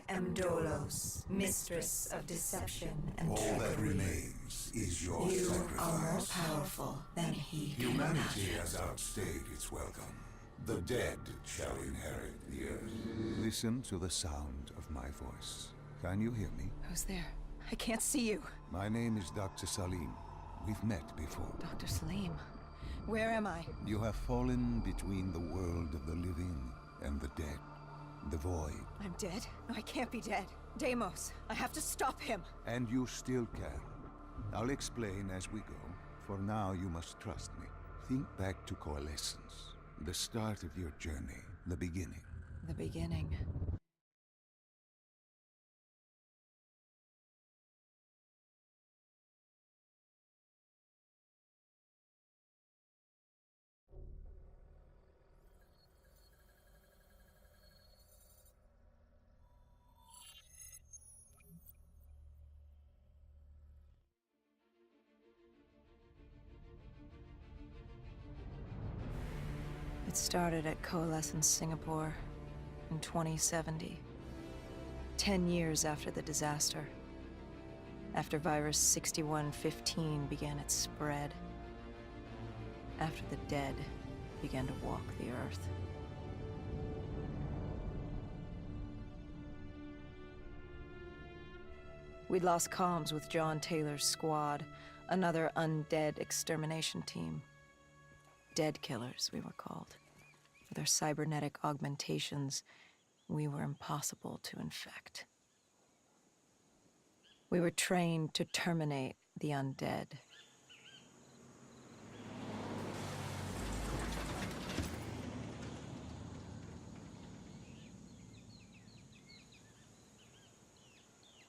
I am Dolos, mistress of deception and All trickery. that remains is your You sacrifice. are more powerful than he can Humanity imagine. has outstayed its welcome. The dead shall inherit the earth. Listen to the sound of my voice. Can you hear me? Who's there? I can't see you. My name is Dr. Salim. We've met before. Dr. Salim. Where am I? You have fallen between the world of the living and the dead. The void. I'm dead? No, I can't be dead. Deimos, I have to stop him. And you still can. I'll explain as we go. For now, you must trust me. Think back to Coalescence. The start of your journey. The beginning. The beginning. It started at Coalescence Singapore in 2070. 10 years after the disaster. After Virus 6115 began its spread. After the dead began to walk the Earth. We'd lost comms with John Taylor's squad, another undead extermination team. Dead killers, we were called. With our cybernetic augmentations, we were impossible to infect. We were trained to terminate the undead.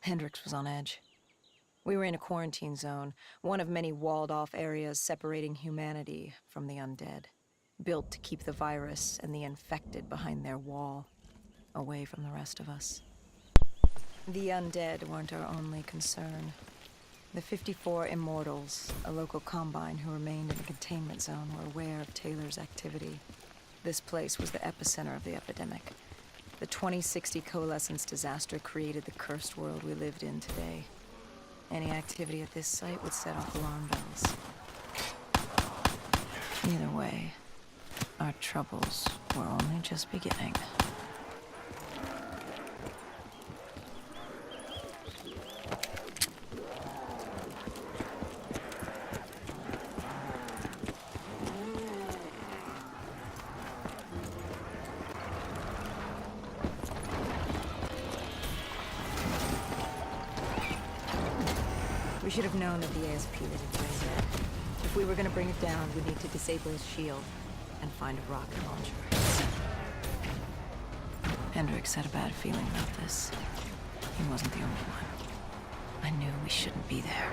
Hendricks was on edge. We were in a quarantine zone, one of many walled-off areas separating humanity from the undead, built to keep the virus and the infected behind their wall, away from the rest of us. The undead weren't our only concern. The 54 Immortals, a local combine who remained in the containment zone, were aware of Taylor's activity. This place was the epicenter of the epidemic. The 2060 Coalescence disaster created the cursed world we lived in today. Any activity at this site would set off alarm bells. Either way, our troubles were only just beginning. We should have known that the ASP was invaded. If we were gonna bring it down, we'd need to disable his shield and find a rocket launcher. Hendricks had a bad feeling about this. He wasn't the only one. I knew we shouldn't be there.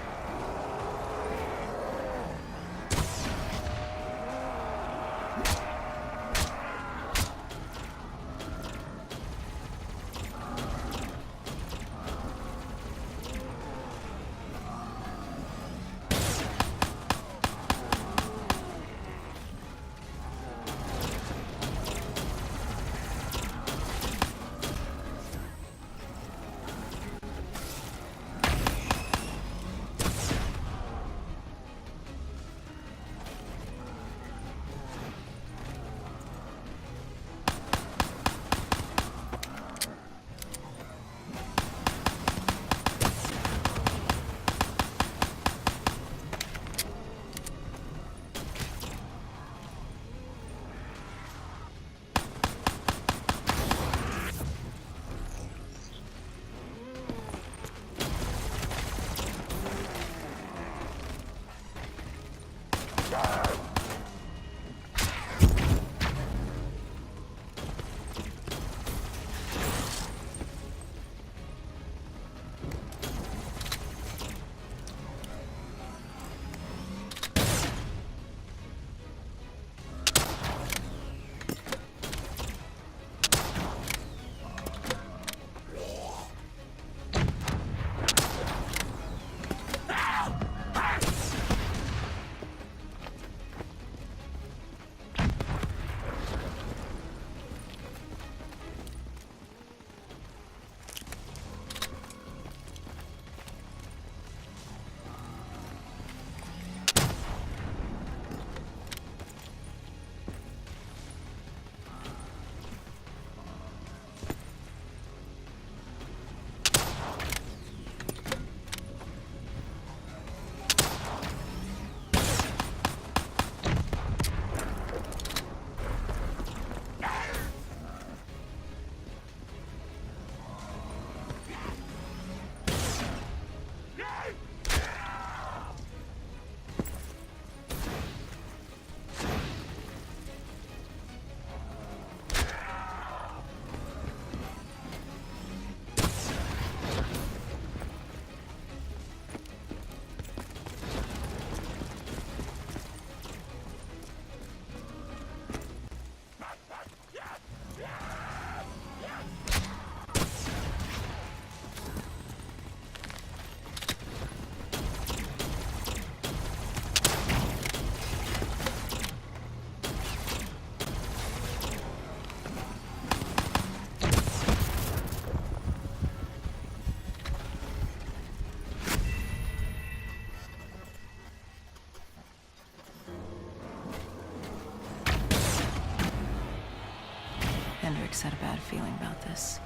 feeling about this.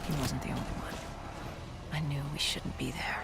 He wasn't the only one. I knew we shouldn't be there.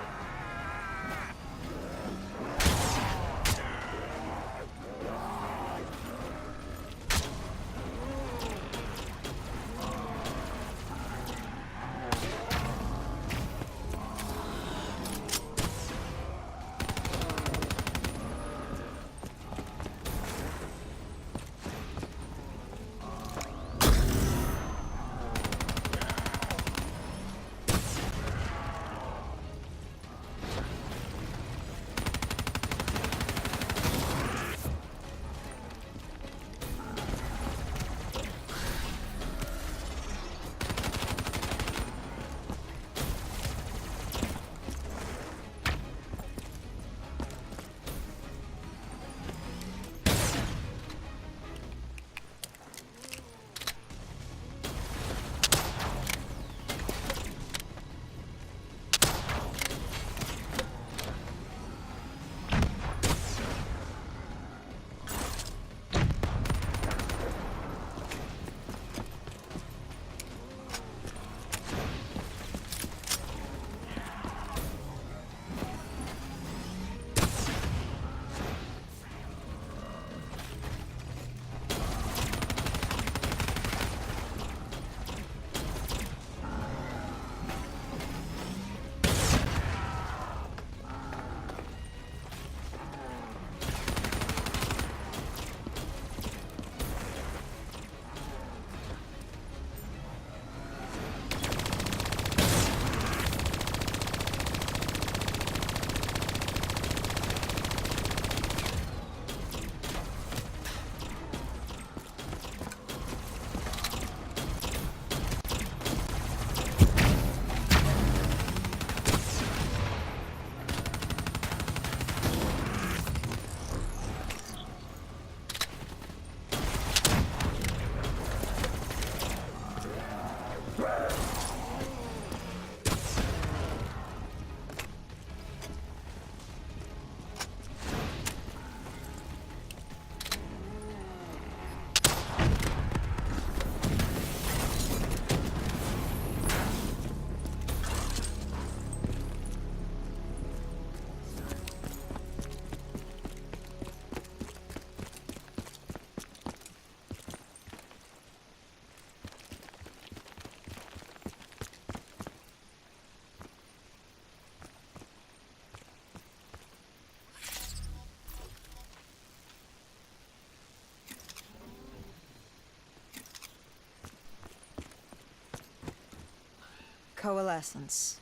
Coalescence.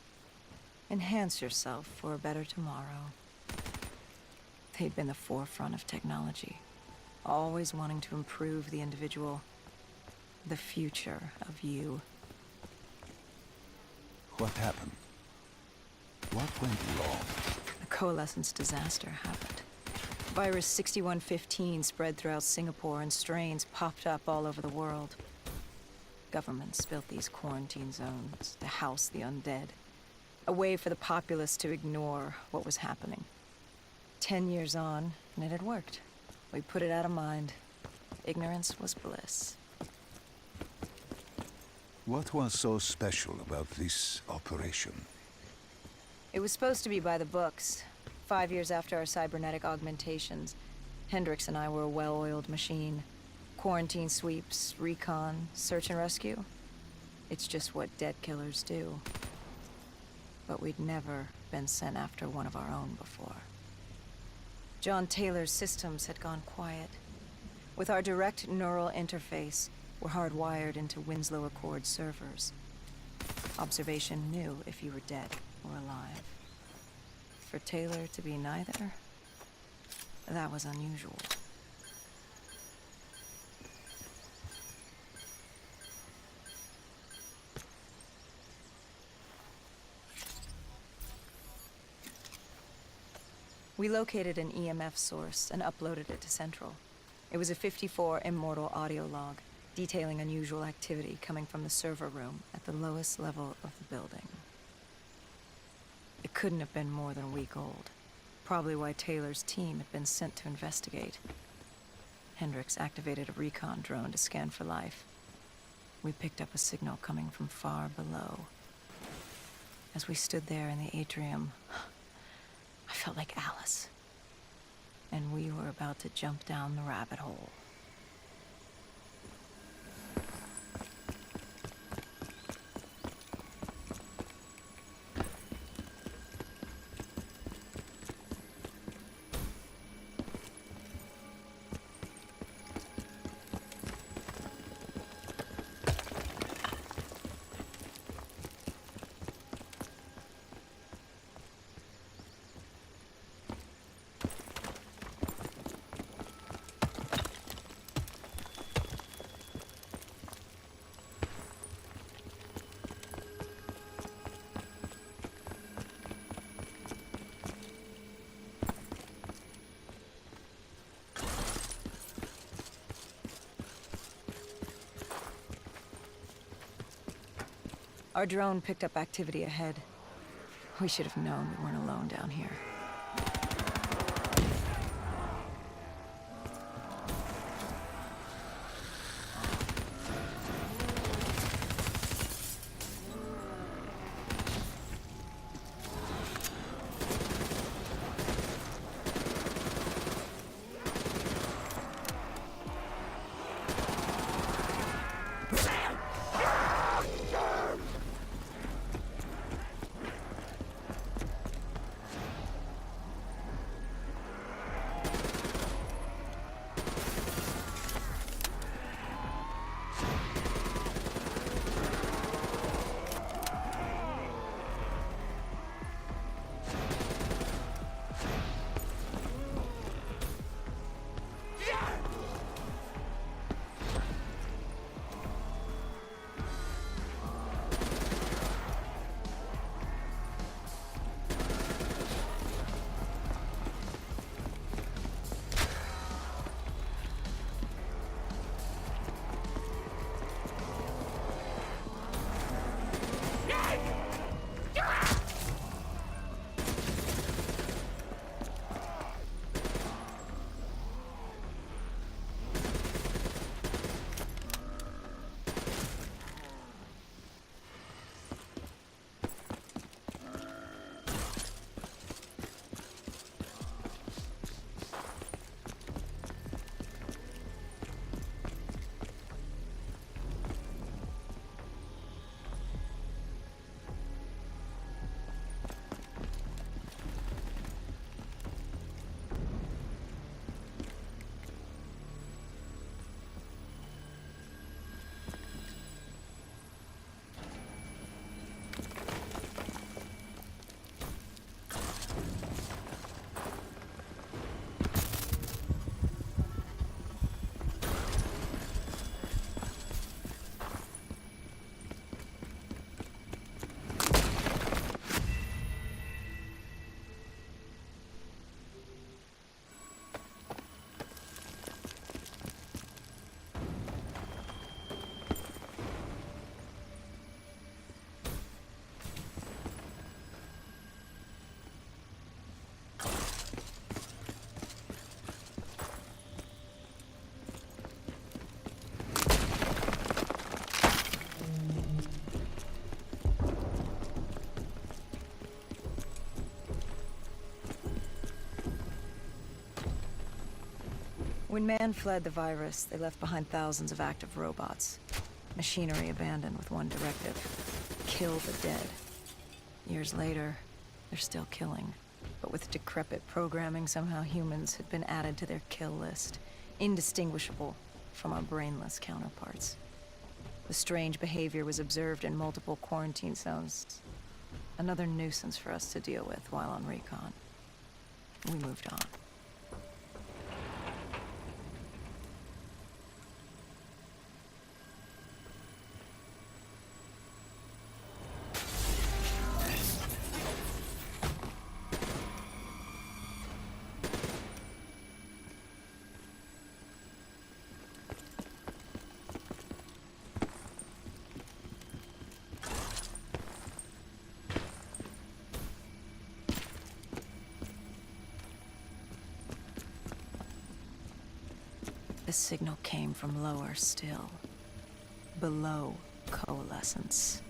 Enhance yourself for a better tomorrow. They'd been the forefront of technology, always wanting to improve the individual, the future of you. What happened? What went wrong? A coalescence disaster happened. Virus 6115 spread throughout Singapore and strains popped up all over the world. Governments built these quarantine zones to house the undead. A way for the populace to ignore what was happening. 10 years on, and it had worked. We put it out of mind. Ignorance was bliss. What was so special about this operation? It was supposed to be by the books. 5 years after our cybernetic augmentations, Hendricks and I were a well-oiled machine. Quarantine sweeps, recon, search and rescue. It's just what dead killers do. But we'd never been sent after one of our own before. John Taylor's systems had gone quiet. With our direct neural interface, we're hardwired into Winslow Accord servers. Observation knew if you were dead or alive. For Taylor to be neither, that was unusual. We located an EMF source and uploaded it to Central. It was a 54 immortal audio log, detailing unusual activity coming from the server room at the lowest level of the building. It couldn't have been more than a week old. Probably why Taylor's team had been sent to investigate. Hendricks activated a recon drone to scan for life. we picked up a signal coming from far below. As we stood there in the atrium, I felt like Alice. And we were about to jump down the rabbit hole. Our drone picked up activity ahead. We should have known we weren't alone down here. When man fled the virus, they left behind thousands of active robots. Machinery abandoned with one directive: kill the dead. Years later, they're still killing. But with decrepit programming, somehow humans had been added to their kill list, indistinguishable from our brainless counterparts. The strange behavior was observed in multiple quarantine zones. Another nuisance for us to deal with while on recon. We moved on. The signal came from lower still. below coalescence.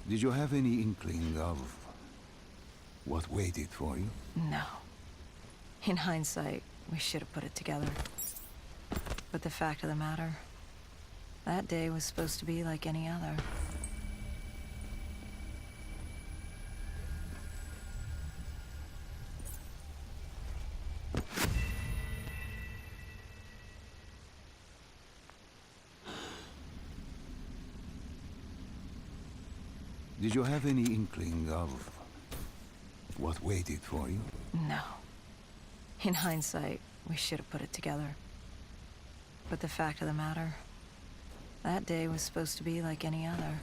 Did you have any inkling of what waited for you? No. In hindsight, we should have put it together. But the fact of the matter, that day was supposed to be like any other. Did you have any inkling of what waited for you? No. In hindsight, we should have put it together. But the fact of the matter, that day was supposed to be like any other.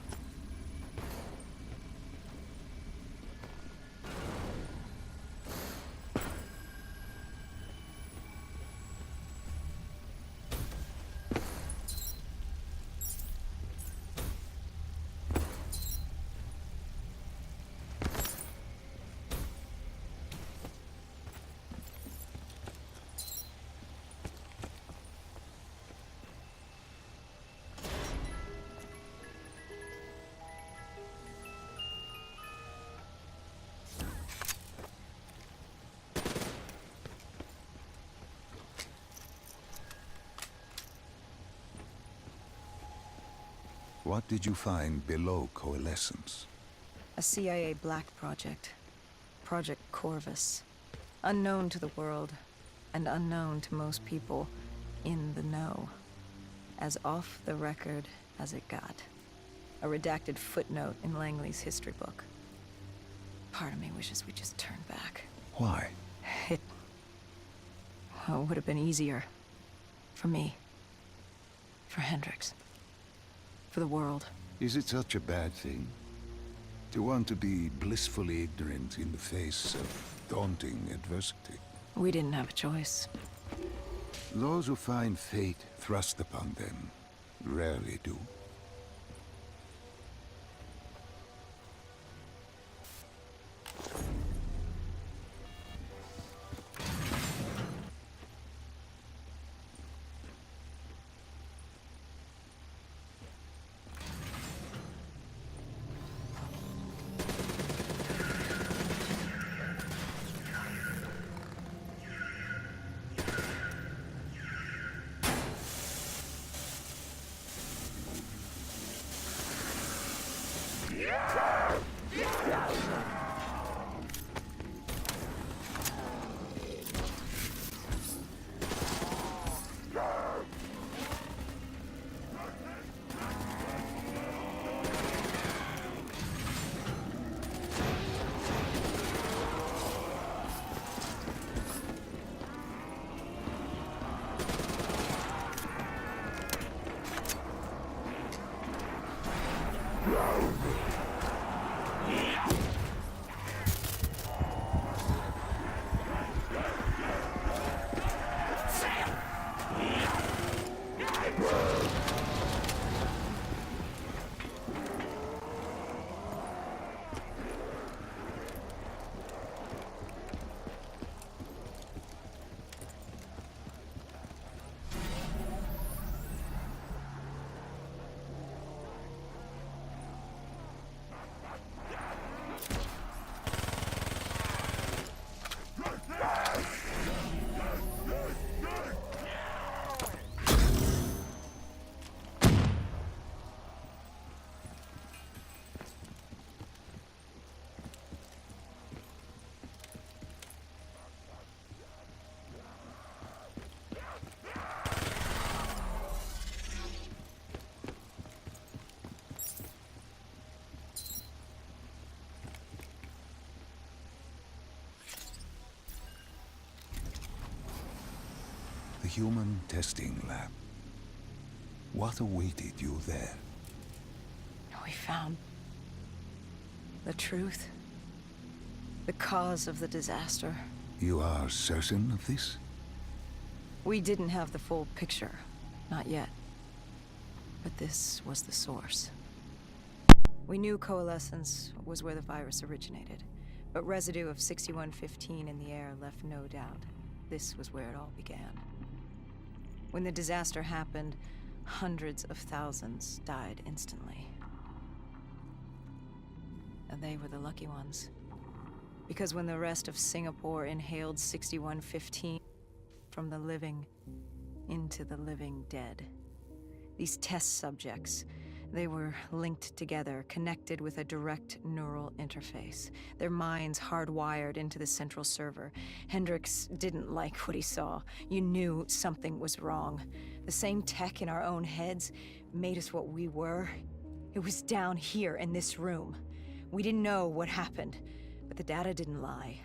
What did you find below Coalescence? A CIA black project. Project Corvus. Unknown to the world, and unknown to most people in the know. As off the record as it got. A redacted footnote in Langley's history book. Part of me wishes we just turned back. Why? It would have been easier. For me. For Hendrix. For the world. Is it such a bad thing? To want to be blissfully ignorant in the face of daunting adversity? We didn't have a choice. Those who find fate thrust upon them rarely do. The human testing lab. What awaited you there? We found the truth. The cause of the disaster. You are certain of this? We didn't have the full picture. Not yet. But this was the source. We knew coalescence was where the virus originated, but residue of 6115 in the air left no doubt. This was where it all began. When the disaster happened, hundreds of thousands died instantly. And they were the lucky ones. Because when the rest of Singapore inhaled 6115 from the living into the living dead, these test subjects, they were linked together, connected with a direct neural interface. Their minds hardwired into the central server. Hendrix didn't like what he saw. You knew something was wrong. The same tech in our own heads made us what we were. It was down here in this room. We didn't know what happened, but the data didn't lie.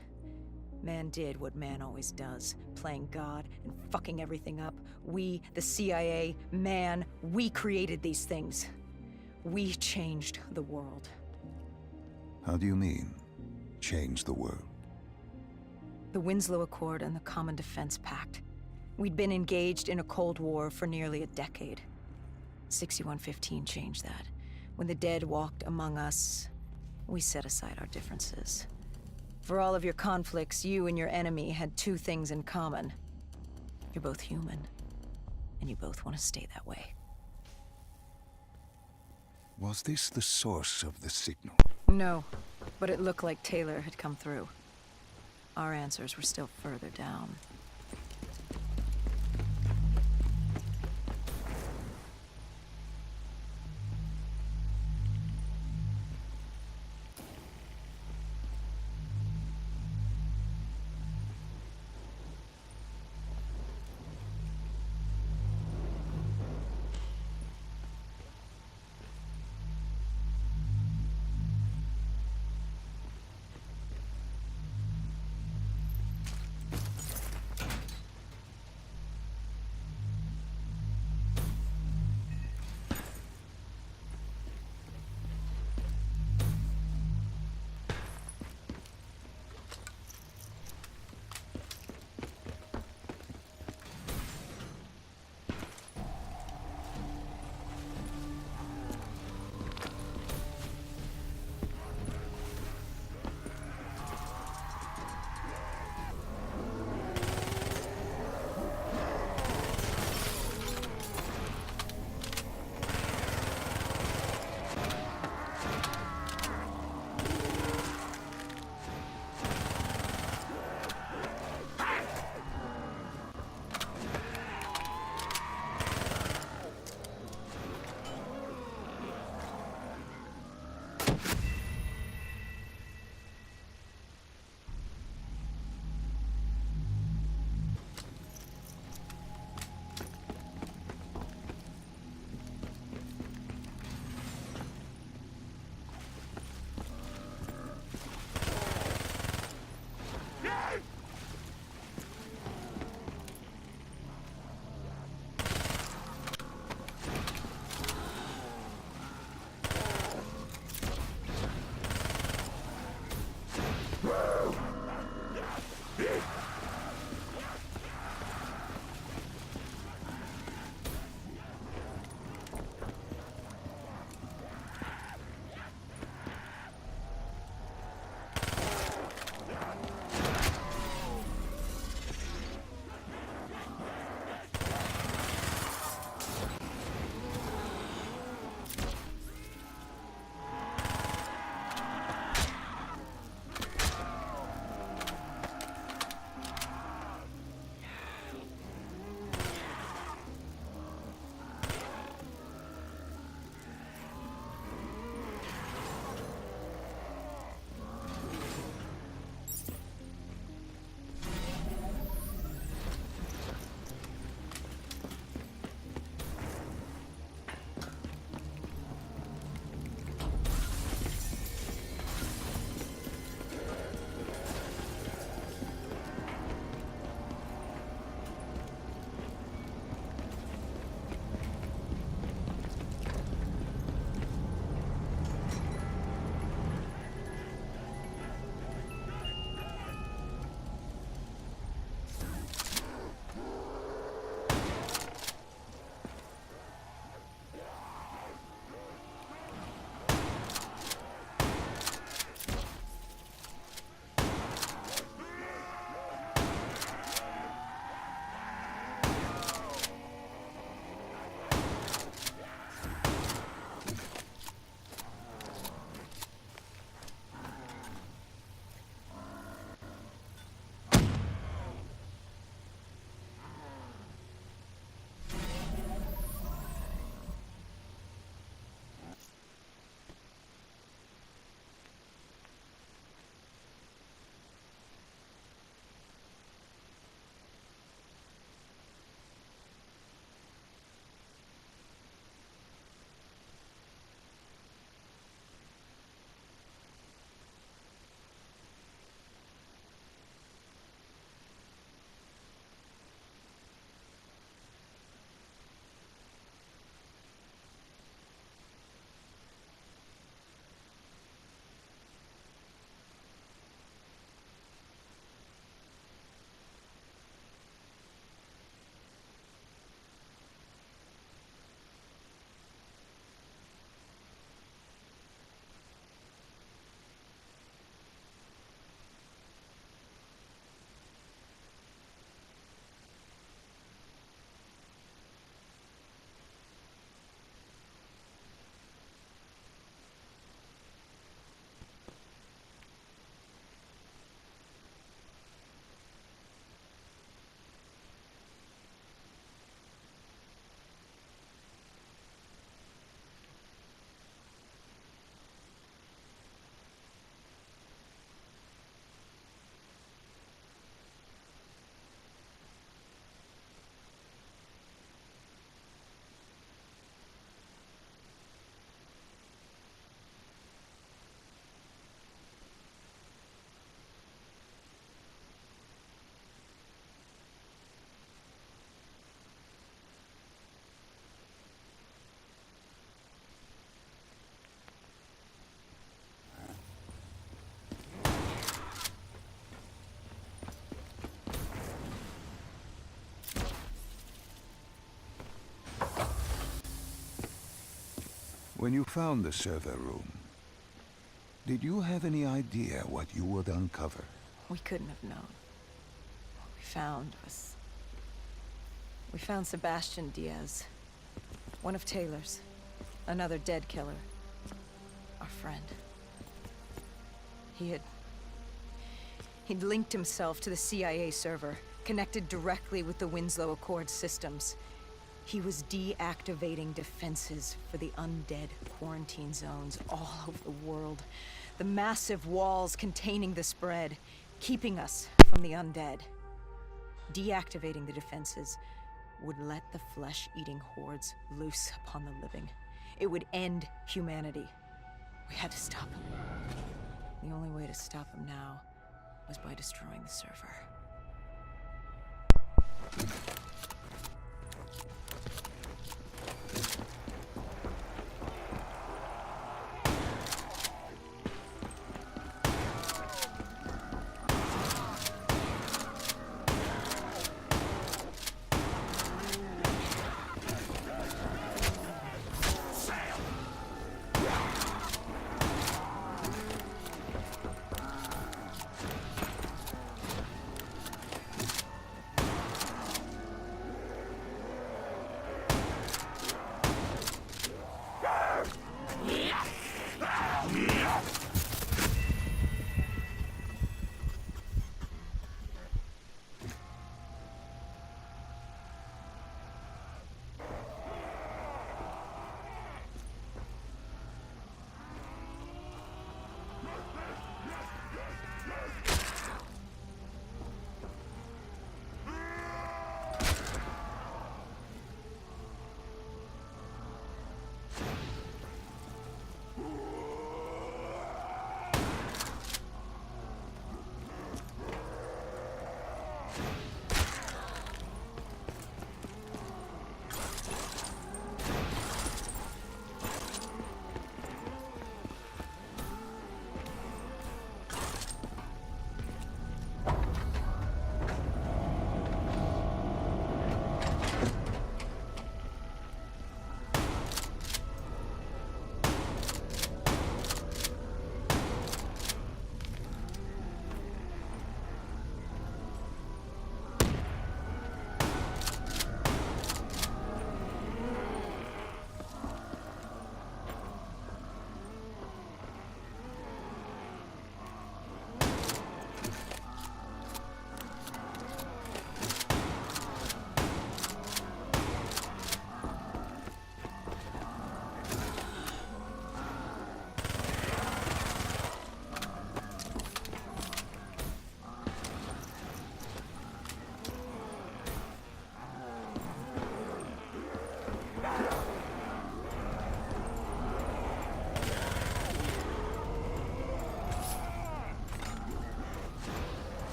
Man did what man always does, playing God and fucking everything up. We, the CIA, man, we created these things. We changed the world. How do you mean, change the world? The Winslow Accord and the Common Defense Pact. We'd been engaged in a Cold War for nearly a decade. 6115 changed that. When the dead walked among us, we set aside our differences. For all of your conflicts, you and your enemy had two things in common. You're both human, and you both want to stay that way. Was this the source of the signal? No, but it looked like Taylor had come through. Our answers were still further down. When you found the server room, did you have any idea what you would uncover? We couldn't have known. What we found was... We found Sebastian Diaz. One of Taylor's. Another dead killer. Our friend. He'd linked himself to the CIA server, connected directly with the Winslow Accord systems. He was deactivating defenses for the undead quarantine zones all over the world. The massive walls containing the spread, keeping us from the undead. Deactivating the defenses would let the flesh-eating hordes loose upon the living. It would end humanity. We had to stop him. The only way to stop him now was by destroying the server.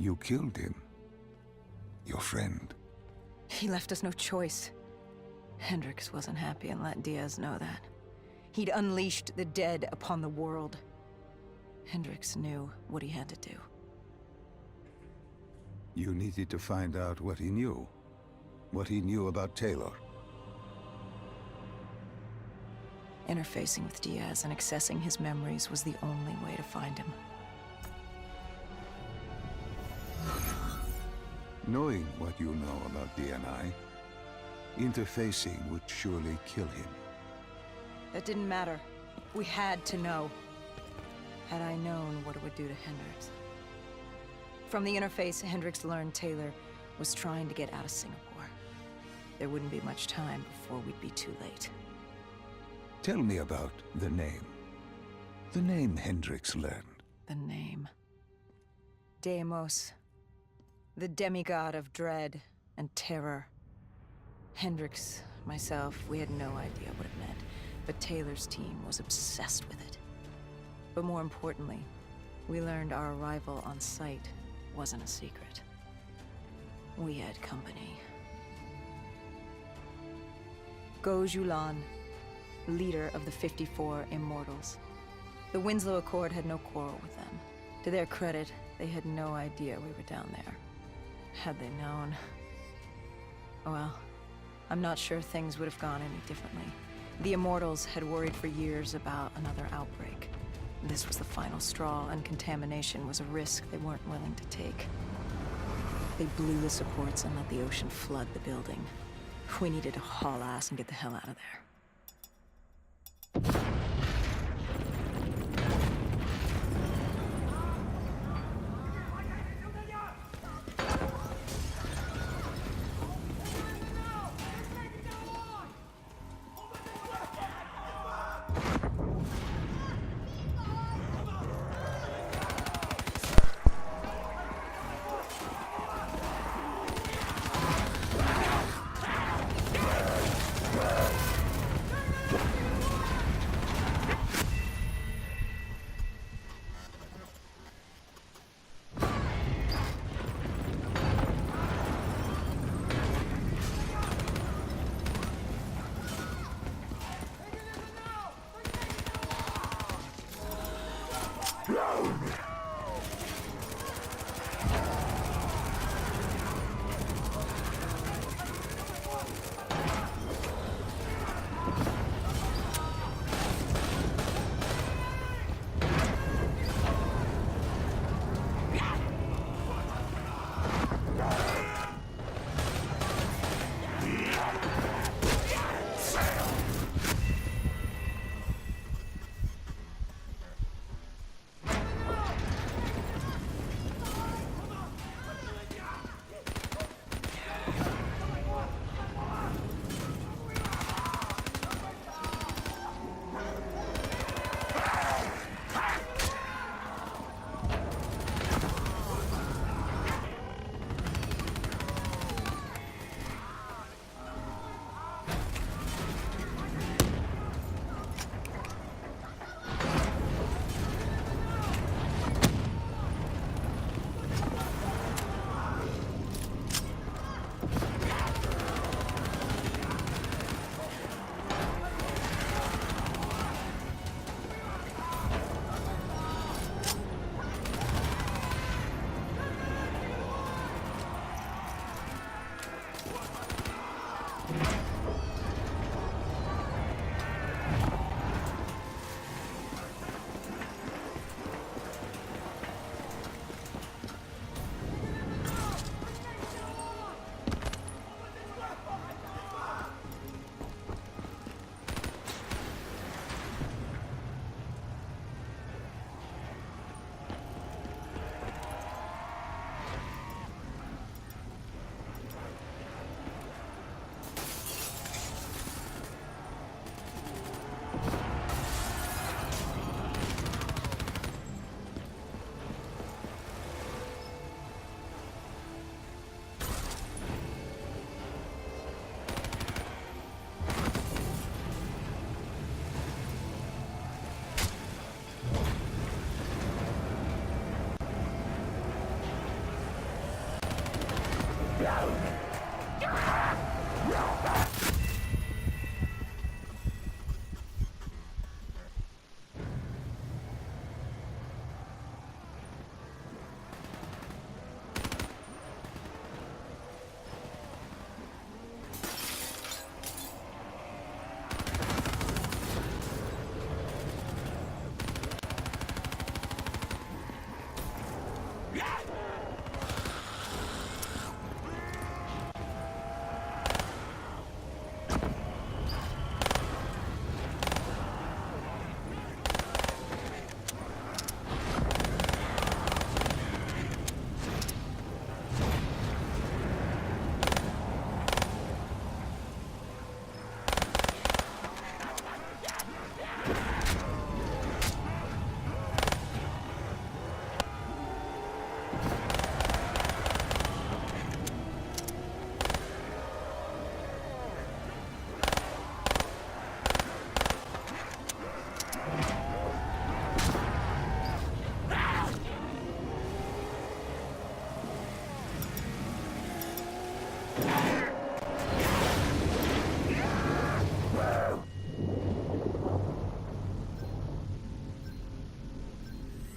You killed him. Your friend. He left us no choice. Hendrix wasn't happy and let Diaz know that. He'd unleashed the dead upon the world. Hendrix knew what he had to do. You needed to find out what he knew. What he knew about Taylor. Interfacing with Diaz and accessing his memories was the only way to find him. Knowing what you know about DNI, interfacing would surely kill him. That didn't matter. We had to know. Had I known what it would do to Hendrix. From the interface, Hendrix learned Taylor was trying to get out of Singapore. There wouldn't be much time before we'd be too late. Tell me about the name. The name Hendrix learned. The name. Deimos. The demigod of dread and terror. Hendrix, myself, we had no idea what it meant, but Taylor's team was obsessed with it. But more importantly, we learned our arrival on site wasn't a secret. We had company. Go Julan, leader of the 54 Immortals. The Winslow Accord had no quarrel with them. To their credit, they had no idea we were down there. Had they known... Well, I'm not sure things would have gone any differently. The Immortals had worried for years about another outbreak. This was the final straw, and contamination was a risk they weren't willing to take. They blew the supports and let the ocean flood the building. We needed to haul ass and get the hell out of there.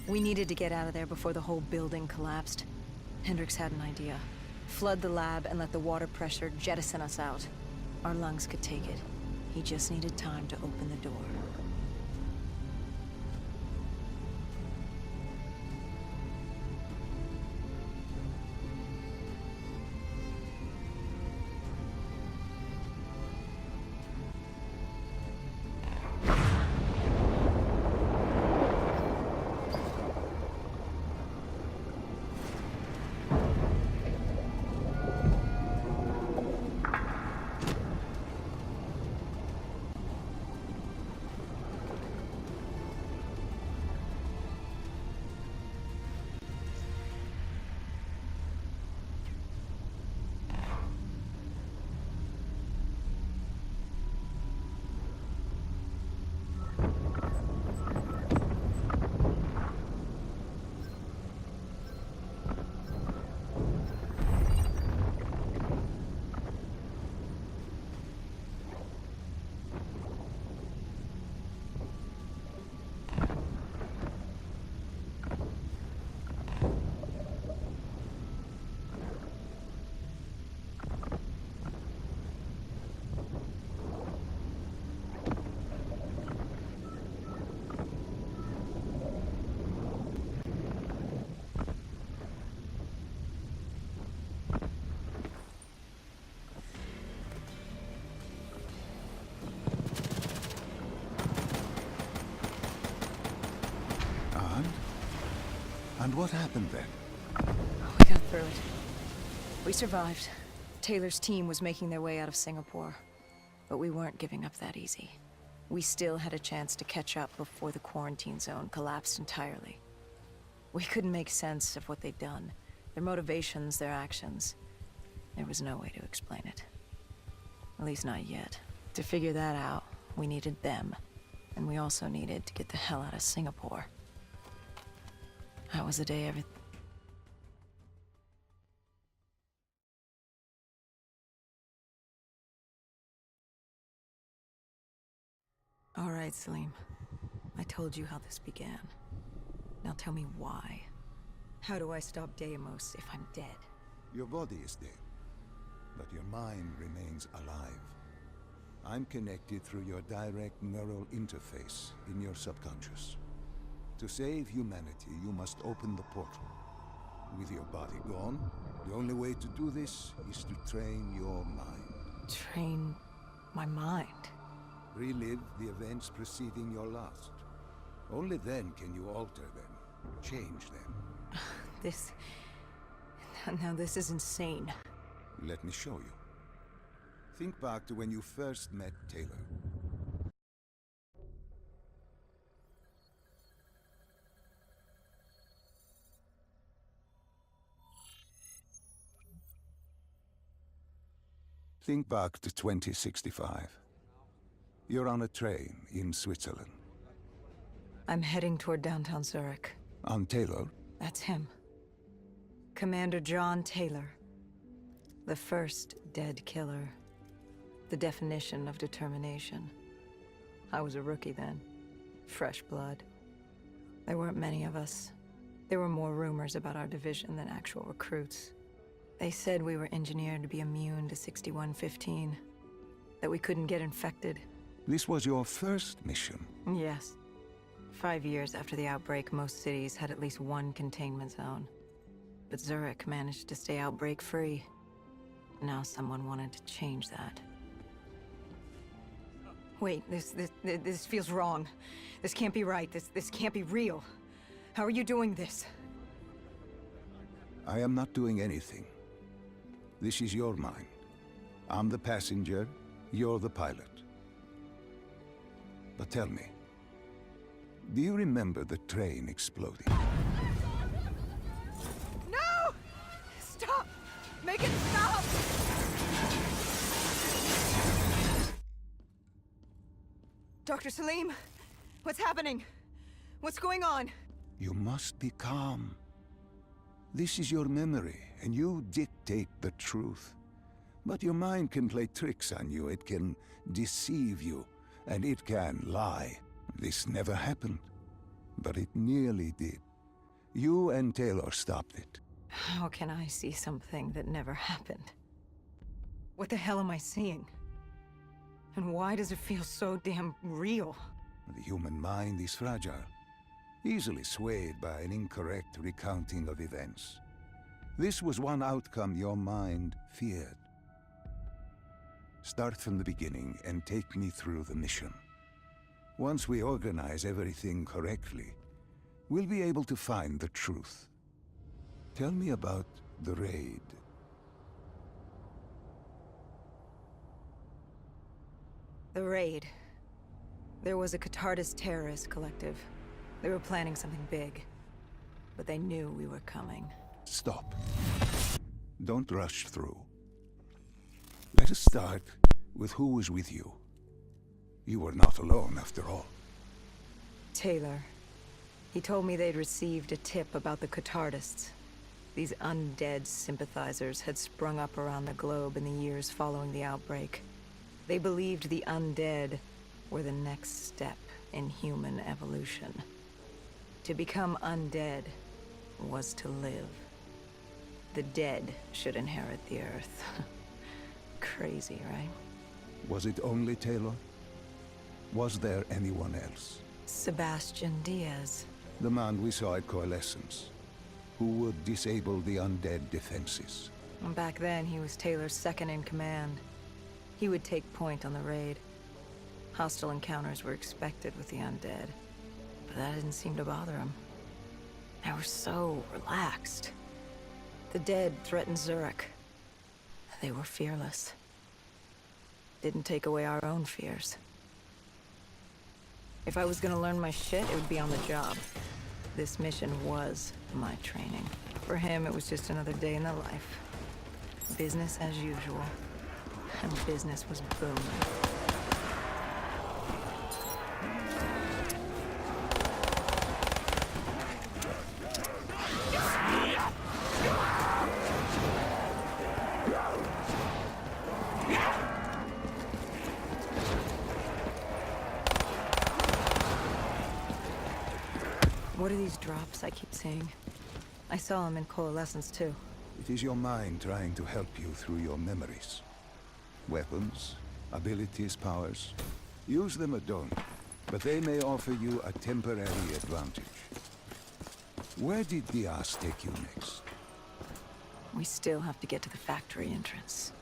We needed to get out of there before the whole building collapsed. Hendricks had an idea. Flood the lab and let the water pressure jettison us out. Our lungs could take it. He just needed time to open the door. And what happened then? We got through it. We survived. Taylor's team was making their way out of Singapore. But we weren't giving up that easy. We still had a chance to catch up before the quarantine zone collapsed entirely. We couldn't make sense of what they'd done. Their motivations, their actions. There was no way to explain it. At least not yet. To figure that out, we needed them. And we also needed to get the hell out of Singapore. That was the day everything... All right, Salim. I told you how this began. Now tell me why. How do I stop Deimos if I'm dead? Your body is dead, but your mind remains alive. I'm connected through your direct neural interface in your subconscious. To save humanity, you must open the portal. With your body gone, the only way to do this is to train your mind. Train my mind? Relive the events preceding your last. Only then can you alter them, change them. This... Now this is insane. Let me show you. Think back to when you first met Taylor. Think back to 2065. You're on a train in Switzerland. I'm heading toward downtown Zurich. On Taylor? That's him. Commander John Taylor. The first dead killer. The definition of determination. I was a rookie then. Fresh blood. There weren't many of us. There were more rumors about our division than actual recruits. They said we were engineered to be immune to 6115. That we couldn't get infected. This was your first mission? Yes. 5 years after the outbreak, most cities had at least one containment zone. But Zurich managed to stay outbreak-free. Now someone wanted to change that. Wait, this feels wrong. This can't be right. This can't be real. How are you doing this? I am not doing anything. This is your mind. I'm the passenger, you're the pilot. But tell me, do you remember the train exploding? No! Stop! Make it stop! Dr. Salim, what's happening? What's going on? You must be calm. This is your memory, and you dictate the truth. But your mind can play tricks on you. It can deceive you, and it can lie. This never happened, but it nearly did. You and Taylor stopped it. How can I see something that never happened? What the hell am I seeing? And why does it feel so damn real? The human mind is fragile, easily swayed by an incorrect recounting of events. This was one outcome your mind feared. Start from the beginning and take me through the mission. Once we organize everything correctly, we'll be able to find the truth. Tell me about the raid. The raid. There was a Catardist terrorist collective. They were planning something big, but they knew we were coming. Stop. Don't rush through. Let us start with who was with you. You were not alone, after all. Taylor. He told me they'd received a tip about the Catardists. These undead sympathizers had sprung up around the globe in the years following the outbreak. They believed the undead were the next step in human evolution. To become undead was to live. The dead should inherit the Earth. Crazy, right? Was it only Taylor? Was there anyone else? Sebastian Diaz. The man we saw at Coalescence, who would disable the undead defenses. Back then, he was Taylor's second in command. He would take point on the raid. Hostile encounters were expected with the undead, but that didn't seem to bother him. They were so relaxed. The dead threatened Zurich. They were fearless. Didn't take away our own fears. If I was gonna learn my shit, it would be on the job. This mission was my training. For him, it was just another day in the life. Business as usual. And business was booming. What are these drops I keep seeing? I saw them in Coalescence too. It is your mind trying to help you through your memories. Weapons, abilities, powers. Use them or don't, but they may offer you a temporary advantage. Where did Diaz take you next? We still have to get to the factory entrance.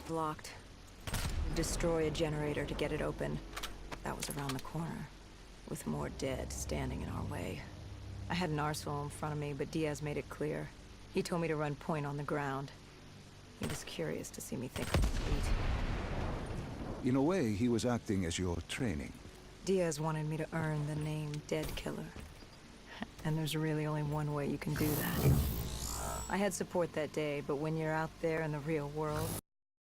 Locked. Destroy a generator to get it open. That was around the corner, with more dead standing in our way. I had an arsenal in front of me, but Diaz made it clear. He told me to run point on the ground. He was curious to see me think on my feet. In a way, he was acting as your training. Diaz wanted me to earn the name Dead Killer. And there's really only one way you can do that. I had support that day, but when you're out there in the real world,